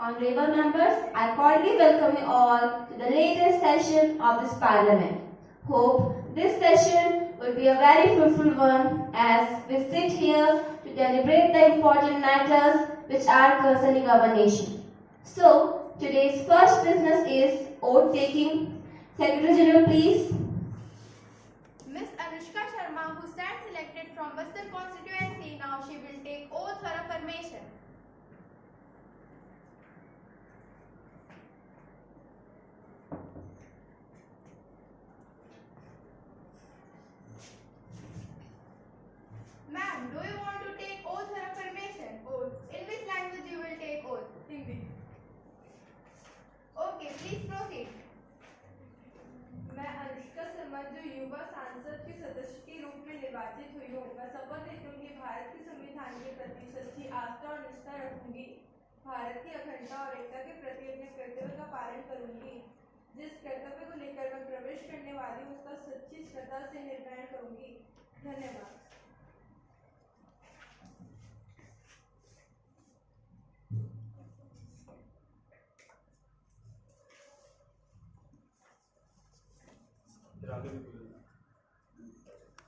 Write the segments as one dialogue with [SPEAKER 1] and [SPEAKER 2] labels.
[SPEAKER 1] Honorable members, I cordially welcome you all to the latest session of this Parliament. Hope this session will be a very fruitful one as we sit here to deliberate the important matters which are concerning our nation. So, today's first business is oath taking. Secretary General, please.
[SPEAKER 2] Ms. Anushka Sharma, who stands elected from Bastar constituency, now she will take oath for affirmation. Ma'am, do you want to take oath for affirmation? Oath. In which language you will take oath? Hindi. Okay, please proceed.
[SPEAKER 3] मैं अनुष्का शर्मा जो युवा सांसद के सदस्य के रूप में निर्वाचित हुई हूँ, मैं शपथ लेती हूँ कि भारत के संविधान के प्रति सच्ची आस्था और निष्ठा रखूंगी, भारत की अखंडता और एकता के प्रति अपने कर्तव्य का पालन करूंगी। जिस कर्तव्य को लेकर मैं प्रवेश करने वाली हूँ उसका सच्ची श्रद्धा से निर्वहन करूंगी। धन्यवाद।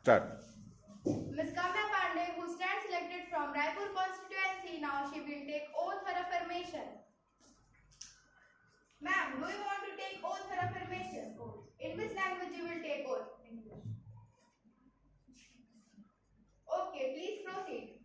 [SPEAKER 4] Start.
[SPEAKER 2] Ms. Kamya Pandey, who stands elected from Raipur constituency, now she will take oath for affirmation. Ma'am, do you want to take oath for affirmation? Oath. In which language you will take oath? English. Okay, please proceed.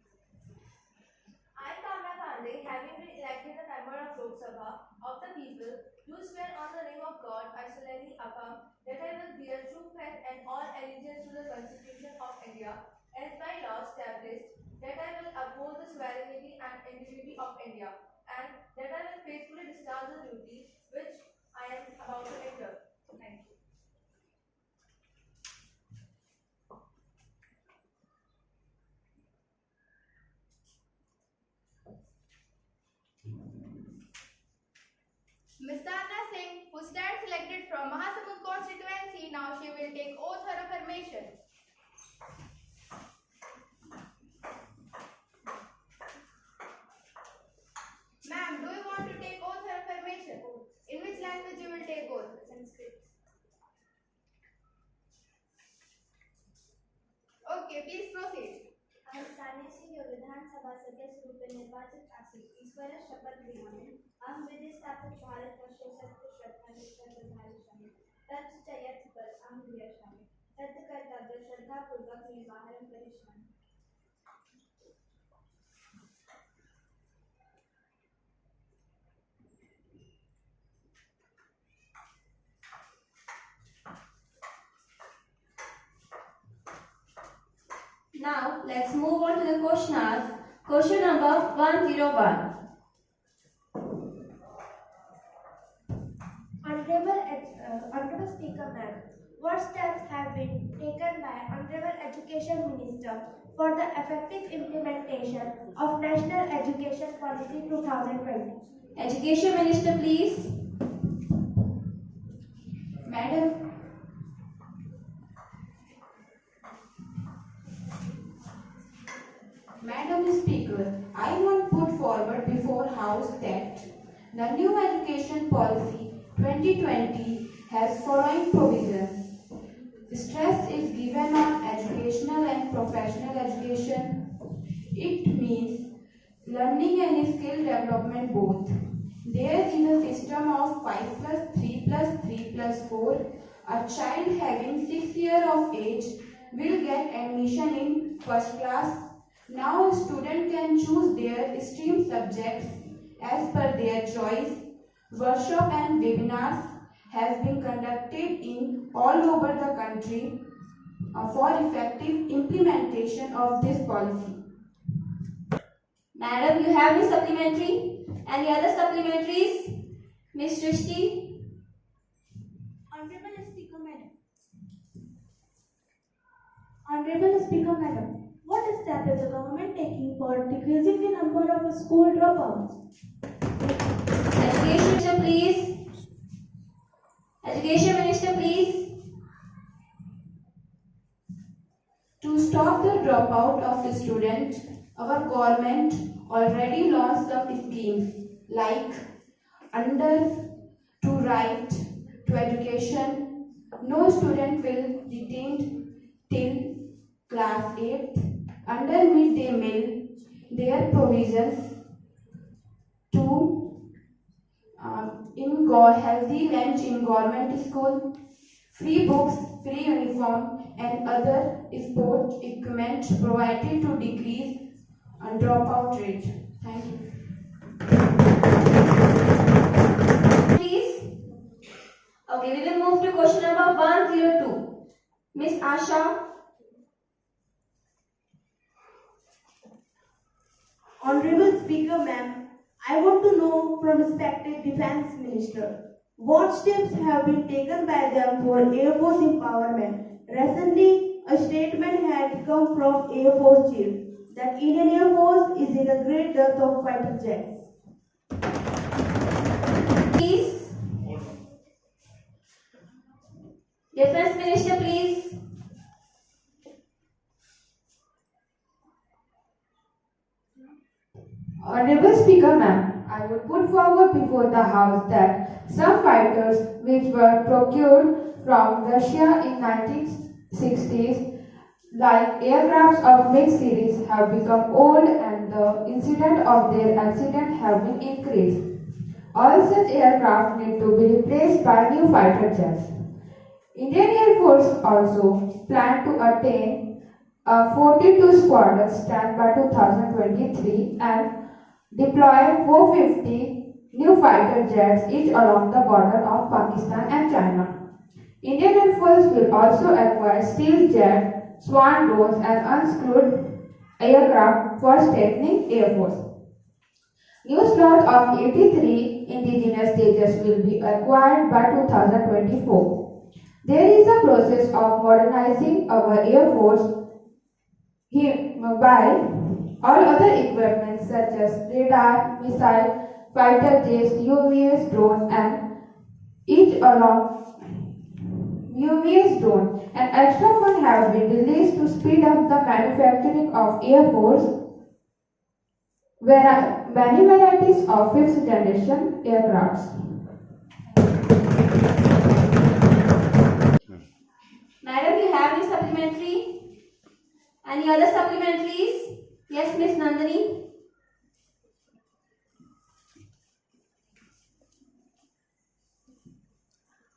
[SPEAKER 3] I, Kamya Pandey, having been elected a member of Lok Sabha of the people, do swear on the name of God, I solemnly affirm that I will bear true faith and all allegiance to the Constitution of India as by law established, that I will uphold the sovereignty and integrity of India, and that I will faithfully discharge the duty which I am about to enter. Thank you.
[SPEAKER 2] Ms. Sadhna Singh, who stands elected from Mahasamud constituency, now she will take oath for affirmation. Ma'am, do you want to take oath for affirmation? In which language you will take oath? Sanskrit. Okay, please proceed.
[SPEAKER 5] स्थानीय सिंह विधानसभा सदस्य रूप में निर्वाचित आसीन ईश्वर शपथ ग्रहण हम विधि स्थापित भारत वर्ष सत्य श्रद्धा निष्ठा निर्धारित शामिल तथ्य चयत पर हम दिया शामिल तथ्य कर्तव्य श्रद्धा पूर्वक निर्वाहन करिष्यामि।
[SPEAKER 1] Now, let's move on to the questionnaires. Question number 101.
[SPEAKER 5] Honorable Speaker Ma'am, what steps have been taken by Honorable Education Minister for the effective implementation of National Education Policy 2020?
[SPEAKER 1] Education Minister, please. Madam.
[SPEAKER 6] Madam Speaker, I want to put forward before House that the new education policy 2020 has following provisions. Stress is given on educational and professional education. It means learning and skill development both. There is a system of 5 plus 3 plus 3 plus 4. A child having 6 years of age will get admission in first class. Now a student can choose their stream subjects as per their choice. Workshop and webinars have been conducted in all over the country for effective implementation of this policy.
[SPEAKER 1] Madam, you have any supplementary? Any other supplementaries? Ms. Srishti?
[SPEAKER 5] Honorable Speaker Madam, what step is the government taking for decreasing the number of school dropouts?
[SPEAKER 1] Education Minister, please. Education Minister, please.
[SPEAKER 6] To stop the dropout of the student, our government already launched some schemes like under to right to education. No student will detained till class 8th. Under midday meal, their provisions to healthy lunch in government school, free books, free uniform, and other sport equipment provided to decrease dropout rate. Thank you.
[SPEAKER 1] Please. Okay, we will move to question number 102. Miss Asha.
[SPEAKER 4] Honorable Speaker, ma'am, I want to know from respected Defence Minister, what steps have been taken by them for Air Force empowerment? Recently, a statement had come from Air Force Chief that Indian Air Force is in a great dearth of fighter jets.
[SPEAKER 1] Please. Defense Minister, please.
[SPEAKER 6] Honorable Speaker, ma'am, I would put forward before the House that some fighters which were procured from Russia in 1960s, like aircrafts of mixed series, have become old and the incident of their accident have been increased. All such aircraft need to be replaced by new fighter jets. Indian Air Force also plan to attain a 42 squadron stand by 2023 and deploy 450 new fighter jets each along the border of Pakistan and China. Indian Air Force will also acquire steel jet, swan drones and unscrewed aircraft for strengthening Air Force. New slot of 83 indigenous Tejas will be acquired by 2024. There is a process of modernizing our Air Force by all other equipment such as radar, missile, fighter jets, UAVs, drone and each along UAVs drone. An extra fund have been released to speed up the manufacturing of Air Force many varieties of 5th generation aircrafts.
[SPEAKER 1] Madam, you have any supplementary? Any other supplementaries? Yes, Miss Nandini.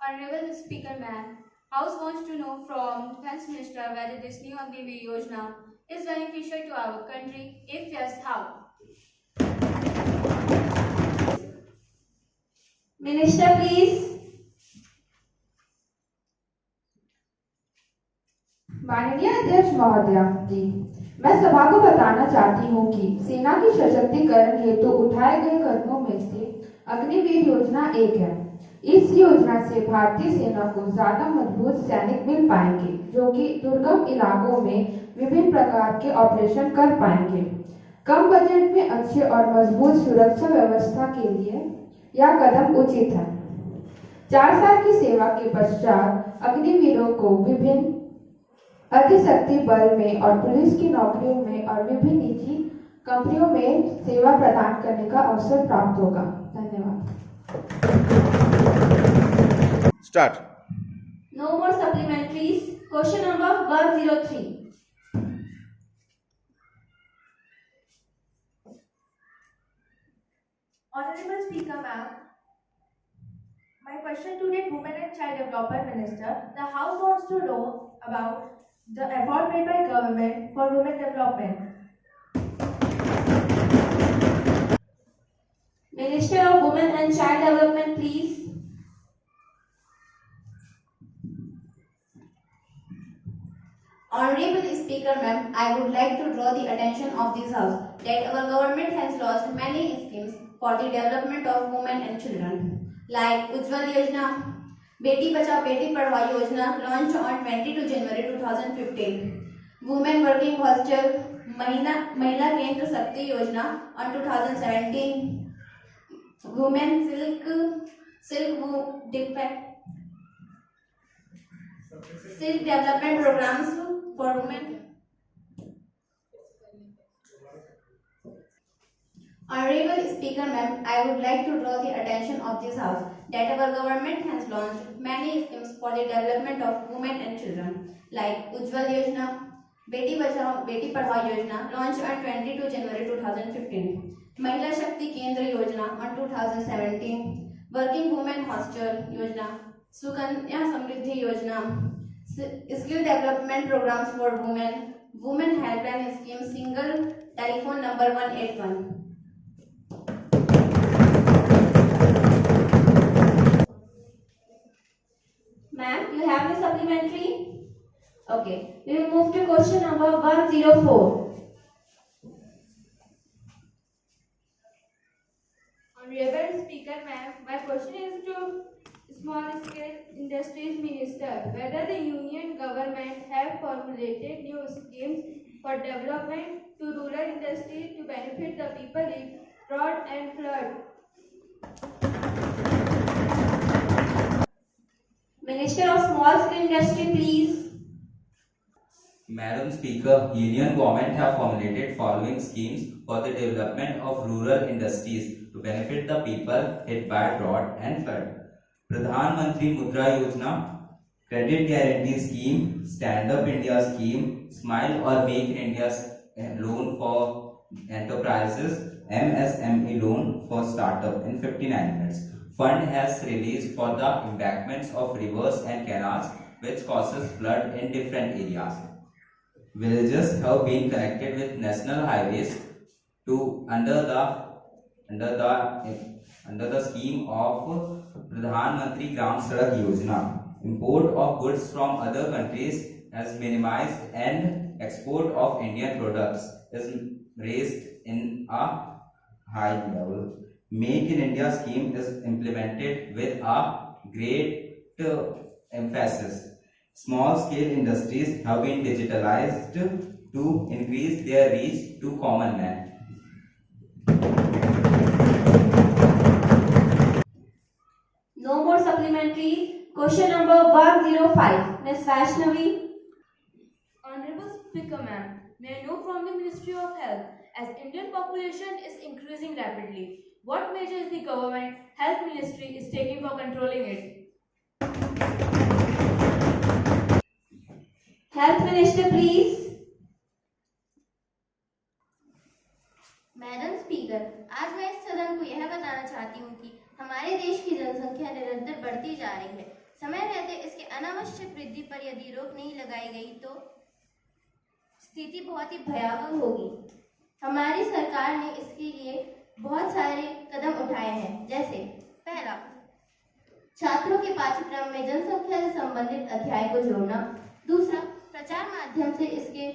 [SPEAKER 7] Honorable Speaker, ma'am, House wants to know from Defence Minister whether this new Agniveer Yojana is beneficial to our country. If yes, how?
[SPEAKER 1] Minister, please.
[SPEAKER 6] माननीय अध्यक्ष महोदया जी, मैं सभा को बताना चाहती हूँ कि सेना की सशक्तिकरण हेतु उठाए गए कदमों में से अग्निवीर योजना एक है। इस योजना से भारतीय सेना को ज्यादा मजबूत सैनिक मिल पाएंगे, जो कि दुर्गम इलाकों में विभिन्न प्रकार के ऑपरेशन कर पाएंगे। कम बजट में अच्छे और मजबूत सुरक्षा व्यवस्था के लिए यह कदम उचित है। 4 साल की सेवा के पश्चात अग्निवीरों को विभिन्न अधिशक्ति बल में और पुलिस की नौकरियों में और विभिन्न निजी कंपनियों में सेवा प्रदान करने का अवसर प्राप्त होगा। धन्यवाद।
[SPEAKER 8] Start.
[SPEAKER 1] No more supplementaries. Question number 103.
[SPEAKER 3] Honorable Speaker, ma'am, my question to the Women and Child Development Minister, the House wants to know about the effort made by government for women development.
[SPEAKER 1] Minister of Women and Child Development, please.
[SPEAKER 9] Honorable Speaker, ma'am, I would like to draw the attention of this House that our government has launched many schemes for the development of women and children, like Ujjwal Yojana, Beti Bachao Beti Padhao Yojana, launched on 22 January 2015, Women Working Hostel, Mahila Kendra Shakti Yojana on 2017, Women Silk Development Programs for Women. Honorable Speaker Ma'am, I would like to draw the attention of this House that our government has launched many schemes for the development of women and children like Ujjwal Yojana, Beti Bachao, Beti Padhao Yojana launched on 22 January 2015, Mahila Shakti Kendra Yojana on 2017, Working Women Hostel Yojana, Sukanya Samriddhi Yojana, Skill Development Programs for Women, Women Helpline Scheme, Single Telephone Number 181.
[SPEAKER 1] Ma'am, you have the supplementary? Okay, we will move to question number 104.
[SPEAKER 8] Honorable Speaker, ma'am, my question is to Small Scale Industries Minister. Whether the Union government have formulated new schemes for development to rural industry to benefit the people in drought and flood.
[SPEAKER 1] Minister of Small Scale Industry, please.
[SPEAKER 10] Madam Speaker, Union Government have formulated following schemes for the development of rural industries to benefit the people hit by drought and flood. Pradhan Mantri Mudra Yojana, Credit Guarantee Scheme, Stand Up India Scheme, Smile or Make India Loan for Enterprises, MSME Loan for Startup in 59 minutes. Fund has released for the embankments of rivers and canals which causes flood in different areas. Villages have been connected with national highways to under the scheme of Pradhan Mantri Gram Sadak Yojana. Import of goods from other countries has minimized and export of Indian products is raised in a high level. Make in India scheme is implemented with a great emphasis. Small scale industries have been digitalized to increase their reach to common man.
[SPEAKER 1] No more supplementary. Question number 105. Ms. Vaishnavi.
[SPEAKER 8] Honorable Speaker, ma'am, may I know from the Ministry of Health, as Indian population is increasing rapidly, what measures the government health ministry is taking for controlling it?
[SPEAKER 1] Health Minister, please.
[SPEAKER 5] Madam speaker, आज मैं इस सदन को यह बताना चाहती हूँ कि हमारे देश की जनसंख्या निरंतर बढ़ती जा रही है। समय रहते इसके अनावश्यक वृद्धि पर यदि रोक नहीं लगाई गई तो स्थिति बहुत ही भयावह होगी। हमारी सरकार ने इसके लिए बहुत सारे कदम उठाए हैं, जैसे पहला, छात्रों के पाठ्यक्रम में जनसंख्या से संबंधित अध्याय को जोड़ना। दूसरा, प्रचार माध्यम से इसके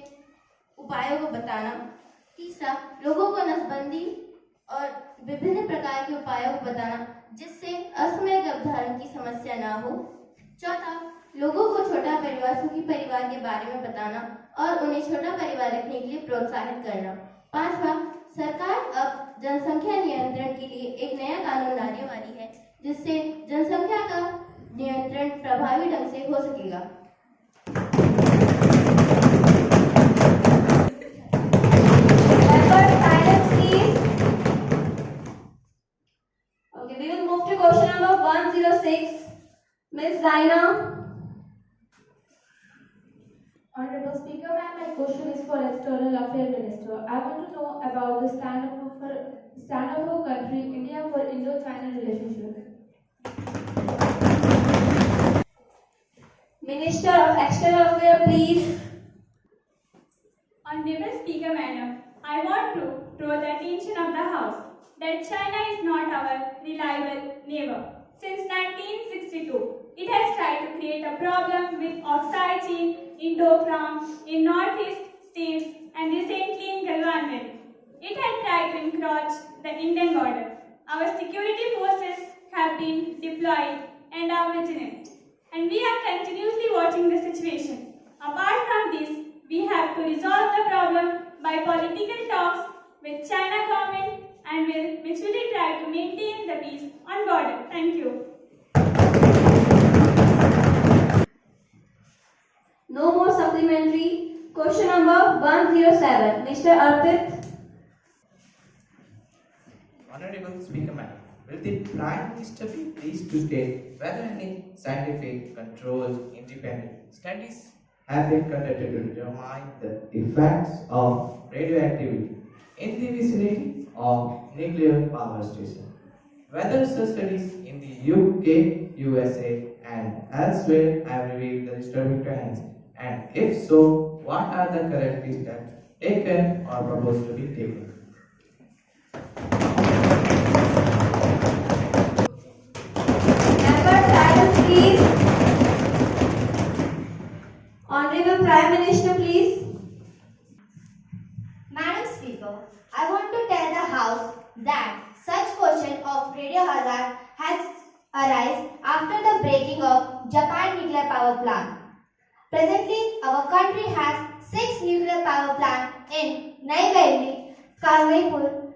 [SPEAKER 5] उपायों को बताना। तीसरा, लोगों को नसबंदी और विभिन्न प्रकार के उपायों को बताना जिससे असमय गर्भधारण की समस्या ना हो। चौथा, लोगों को छोटा परिवार, सुखी परिवार के बारे में बताना और उन्हें छोटा परिवार रखने के लिए प्रोत्साहित करना। पांचवा, सरकार अब जनसंख्या नियंत्रण के लिए एक नया कानून लाने वाली है जिससे जनसंख्या का नियंत्रण प्रभावी ढंग से हो सकेगा।
[SPEAKER 1] Okay, we will move to question number 106. Ms. Zaina.
[SPEAKER 8] Honorable Speaker, ma'am, my question is for External Affairs Minister. I want to know about the stand up of country India for Indo-China relationship.
[SPEAKER 1] Minister of External Affairs, please.
[SPEAKER 11] Honorable Speaker, Madam, I want to draw the attention of the House that China is not our reliable neighbor. Since 1962, it has tried to create a problem with Oxide Chin, Indo-Fram in northeast states and recently in Galwan Valley. It had tried to encroach the Indian border. Our security forces have been deployed and are vigilant, and we are continuously watching the situation. Apart from this, we have to resolve the problem by political talks with China government and will mutually try to maintain the peace on border. Thank you.
[SPEAKER 1] No more supplementary. Question number 107. Mr. Arpit.
[SPEAKER 12] Honorable Speaker Ma'am, will the Prime Minister be pleased to state whether any scientific, controlled, independent studies have been conducted to determine the effects of radioactivity in the vicinity of nuclear power station? Whether such studies in the UK, USA, and elsewhere have revealed the disturbing trends, and if so, what are the corrective steps taken or proposed to be taken?
[SPEAKER 1] Member silence, please. Honorable Prime Minister, please.
[SPEAKER 5] Madam Speaker, I want to tell the House that such question of radio hazard has arisen after the breaking of Japan nuclear power plant. Presently, our country has 6 nuclear power plants in Neyveli, Kangaipur,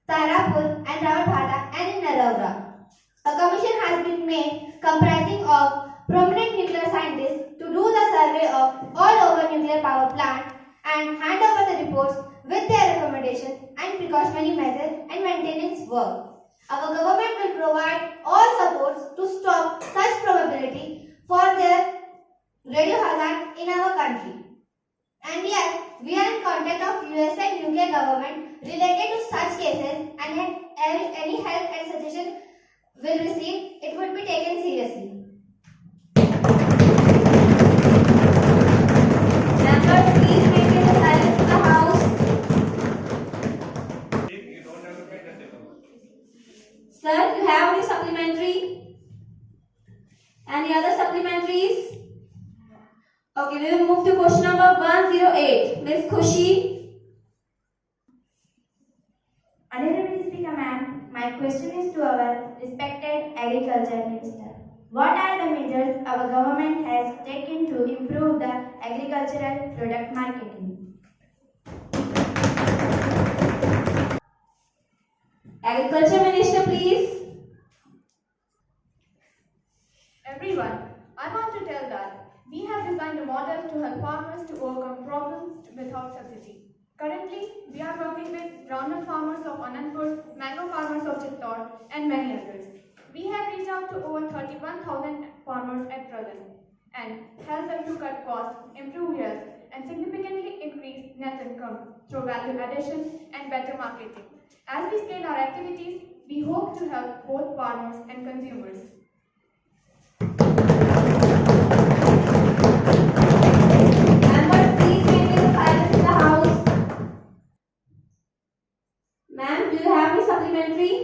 [SPEAKER 5] Tarapur and Rawalbhata and in Nalaura. A commission has been made comprising of prominent nuclear scientists to do the survey of all over nuclear power plants and hand over the reports with their recommendations and precautionary measures and maintenance work. Our government will provide all supports to stop such probability for their radio hazard in our country. And yes, we are in contact of US and UK government related to such cases, and any help and suggestion will receive, it would be taken seriously.
[SPEAKER 1] Members, please maintain the silence in the House. Sir, you have any supplementary? Any other supplementaries? Okay, we will move to question number 108. Ms. Khushi.
[SPEAKER 5] Honorable Speaker Ma'am, my question is to our respected Agriculture Minister. What are the measures our government has taken to improve the agricultural product marketing?
[SPEAKER 1] Agriculture Minister, please.
[SPEAKER 2] Everyone, I want to tell that we have designed a model to help farmers to overcome problems without subsidy. Currently, we are working with groundnut farmers of Anandpur, mango farmers of Chittor, and many others. We have reached out to over 31,000 farmers at present and help them to cut costs, improve yields, and significantly increase net income through value addition and better marketing. As we scale our activities, we hope to help both farmers and consumers.
[SPEAKER 1] Members, please maintain the silence in the House. Ma'am, do you have any supplementary?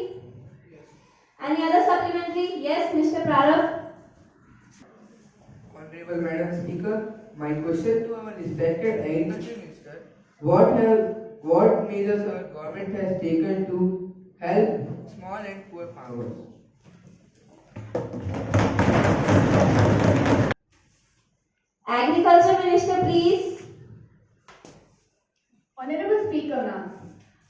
[SPEAKER 1] Any other supplementary? Yes, Mr. Prarabh.
[SPEAKER 13] Honorable Madam Speaker, my question to our respected Agriculture Minister: what measures our government has taken to help small and poor farmers?
[SPEAKER 1] Agriculture Minister, please.
[SPEAKER 2] Honorable Speaker, ma'am,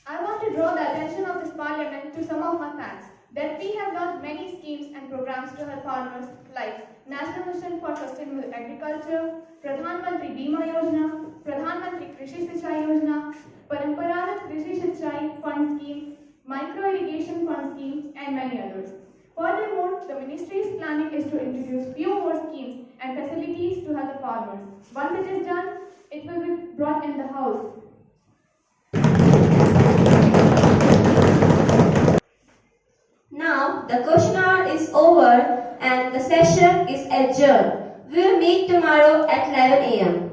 [SPEAKER 2] I want to draw the attention of this Parliament to some of my facts that we have launched many schemes and programs to help farmers like National Mission for Sustainable Agriculture, Pradhan Mantri Bima Yojana, Pradhan Mantri Krishi Sinchai Yojana, Paramparaghat Krishi Sinchai Fund Scheme, Micro Irrigation Fund Scheme, and many others. Furthermore, the Ministry is planning is to introduce few more schemes and facilities to help the farmers. Once it is done, it will be brought in the House.
[SPEAKER 1] Now, the question hour is over and the session is adjourned. We will meet tomorrow at 11 a.m.